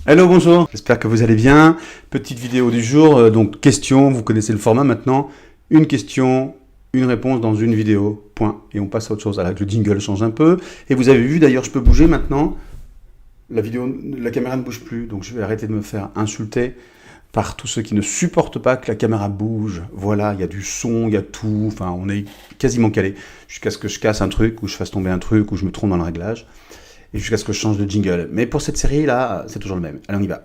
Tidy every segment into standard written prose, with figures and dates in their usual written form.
Hello, bonjour, j'espère que vous allez bien. Petite vidéo du jour, donc question, vous connaissez le format maintenant. Une question, une réponse dans une vidéo, point. Et on passe à autre chose. Alors, le jingle change un peu. Et vous avez vu d'ailleurs, je peux bouger maintenant. La caméra ne bouge plus, donc je vais arrêter de me faire insulter par tous ceux qui ne supportent pas que la caméra bouge. Voilà, il y a du son, il y a tout, enfin on est quasiment calé. Jusqu'à ce que je casse un truc, ou je fasse tomber un truc, ou je me trompe dans le réglage. Et jusqu'à ce que je change de jingle. Mais pour cette série là, c'est toujours le même. Allez, on y va.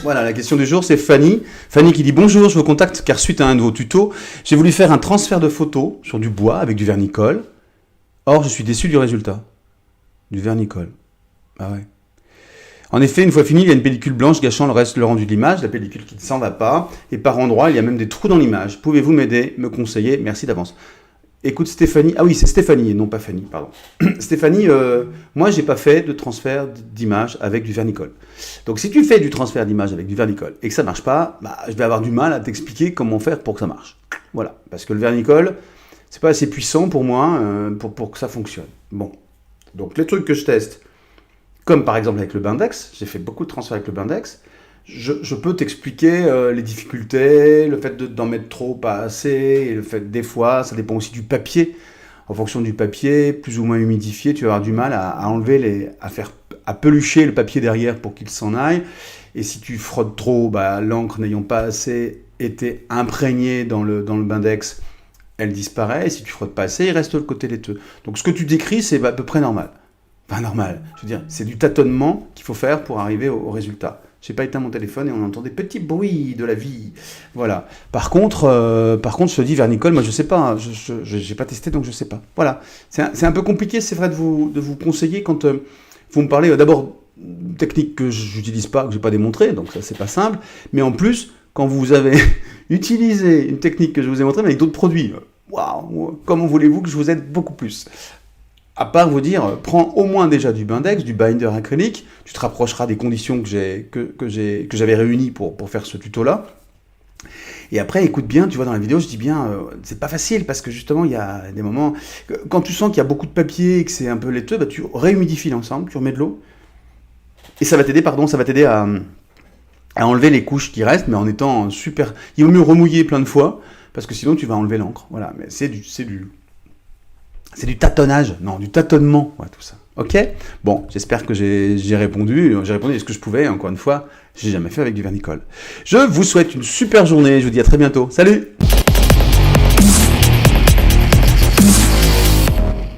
Voilà, la question du jour, c'est Fanny. Fanny qui dit « Bonjour, je vous contacte car suite à un de vos tutos, j'ai voulu faire un transfert de photos sur du bois avec du vernicole. Or, je suis déçu du résultat. Du vernicole. Ah ouais. En effet, une fois fini, il y a une pellicule blanche gâchant le rendu de l'image, la pellicule qui ne s'en va pas, et par endroits, il y a même des trous dans l'image. Pouvez-vous m'aider, me conseiller? Merci d'avance. » Écoute Stéphanie, ah oui c'est Stéphanie et non pas Fanny, pardon. Stéphanie, moi j'ai pas fait de transfert d'image avec du vernicole. Donc si tu fais du transfert d'image avec du vernicole et que ça marche pas, bah, je vais avoir du mal à t'expliquer comment faire pour que ça marche. Voilà, parce que le vernicole, c'est pas assez puissant pour moi pour que ça fonctionne. Bon, donc les trucs que je teste, comme par exemple avec le Bindex, j'ai fait beaucoup de transferts avec le Bindex, je peux t'expliquer les difficultés, le fait d'en mettre trop, pas assez, et le fait des fois, ça dépend aussi du papier. En fonction du papier, plus ou moins humidifié, tu vas avoir du mal à enlever à pelucher le papier derrière pour qu'il s'en aille. Et si tu frottes trop, bah, l'encre n'ayant pas assez été imprégnée dans le Bindex, elle disparaît. Et si tu frottes pas assez, il reste le côté laiteux. Donc ce que tu décris, c'est à peu près normal. Enfin normal, je veux dire, c'est du tâtonnement qu'il faut faire pour arriver au résultat. J'ai pas éteint mon téléphone et on entend des petits bruits de la vie. Voilà. Par contre, je te dis vernicole, moi je sais pas, je n'ai pas testé donc je sais pas. Voilà. C'est un peu compliqué, c'est vrai de vous conseiller quand vous me parlez d'abord technique que j'utilise pas, que j'ai pas démontré, donc ça c'est pas simple. Mais en plus, quand vous avez utilisé une technique que je vous ai montrée mais avec d'autres produits, waouh, comment voulez-vous que je vous aide beaucoup plus? À part vous dire, prends au moins déjà du Bindex, du binder acrylique, tu te rapprocheras des conditions que j'avais réunies pour faire ce tuto-là. Et après, écoute bien, tu vois, dans la vidéo, je dis bien, c'est pas facile, parce que justement, il y a des moments, quand tu sens qu'il y a beaucoup de papier et que c'est un peu laiteux, bah, tu réhumidifies l'ensemble, tu remets de l'eau, et ça va t'aider à enlever les couches qui restent, mais en étant super... Il vaut mieux remouiller plein de fois, parce que sinon tu vas enlever l'encre. Voilà, mais c'est du tâtonnage, non, du tâtonnement, ouais, tout ça. Ok? Bon, j'espère que j'ai répondu à ce que je pouvais, encore une fois, j'ai jamais fait avec du vernicole. Je vous souhaite une super journée, je vous dis à très bientôt. Salut!